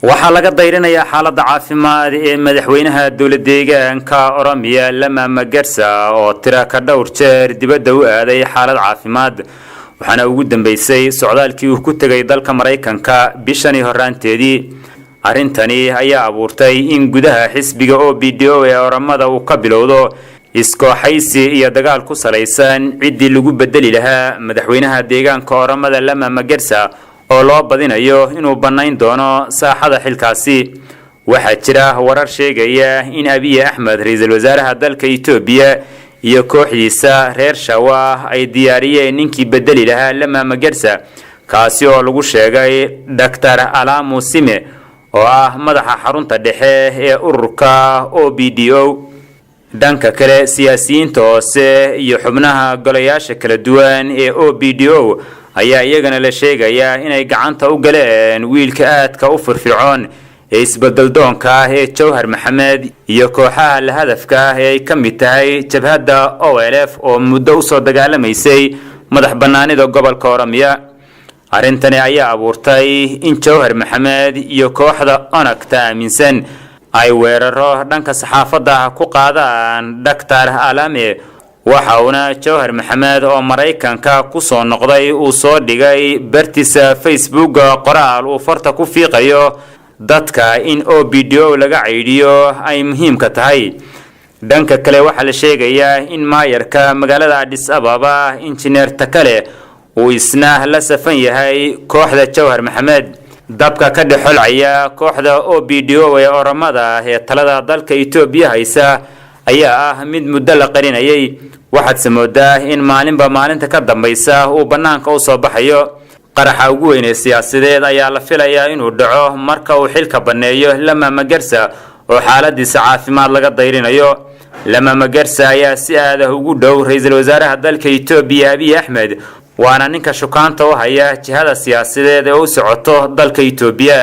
waxaa laga dayrinayaa xaaladda caafimaad ee madaxweynaha dowlad deegaanka Oromiya Lama Magarsa oo tira ka dhowr jeer dibadda u aaday xaalad caafimaad waxaana ugu dambeysay socdaalkii uu ku tagay dalka Mareykanka bishani horaanteedii arintani ayaa abuurtay in gudaha xisbiga OBDO ee Oromada uu ka bilowdo iskooxaysi iyo dagaal ku salaysan cidii lagu bedeli lahaa madaxweynaha deegaanka Oromada Lama Magarsa oo loo badinayo inuu banayn doono saaxada xilkaasi waxa jira warar sheegaya in Abiy Ahmed ra'iisul wasaaraha dalka Itoobiya iyo kooxdiisa reer Shawa ay diyaariyeen ninkii bedeli lahaa Lama Magarsa kaasi oo lagu sheegay Dr. Alamu Sime oo ah madaxa xarunta dhexe ee ururka OBDO dhanka kale siyaasiyiinta hoose iyo xubnaha golayaasha kala duwan ee OBDO ayaa iyagana la sheegaya inay gacanta u galeen wiilka aadka u firfircoon ee isbedel doonka ee Jawhar Maxamed iyo kooxaha la hadafka ee ay ka mid tahay jabhadda OLF oo muddo u soo dagaalamaysay madax banaanida gobolka Oromiya arintani ayaa abuurtay in Jawhar Maxamed iyo kooxda onagta aaminsan ay weeraro dhanka saxaafadda ku qaadaan Dr. Alame waxauna Jawhar Maxamed oo Mareykanka ku soo noqday uu soo dhigay bartiisa Facebook qoraal uu farta ku fiiqayo dadka in OBDO laga ceydiyo ay muhiim ka tahay dhanka kale waxa la sheegayaa in maayarka magaalada Addis Ababa injineer Takale uu isna la safan yahay kooxda Jawhar Maxamed dabka ka dhaxolaya kooxda OBDO ee Oromada ee talada dalka Itoobiya haysa ayaa ah mid muddo la qarinayay waxaad samoodaa in maalinba maalinta ka dambaysa uu banaanka u soo baxayo qaraxa ugu weyn ee siyaasadeed ayaa la filayaa inuu dhaco marka uu xilka baneeyo Lama Magarsa oo xaaladiisa caafimaad laga dayrinayo Lama Magarsa ayaa si aad ah ugu dhow ra'iisul wasaaraha dalka Itoobiya Abiy Ahmed waana ninka shukaanta u haya jihada siyaasadeed ee u socoto dalka Itoobiya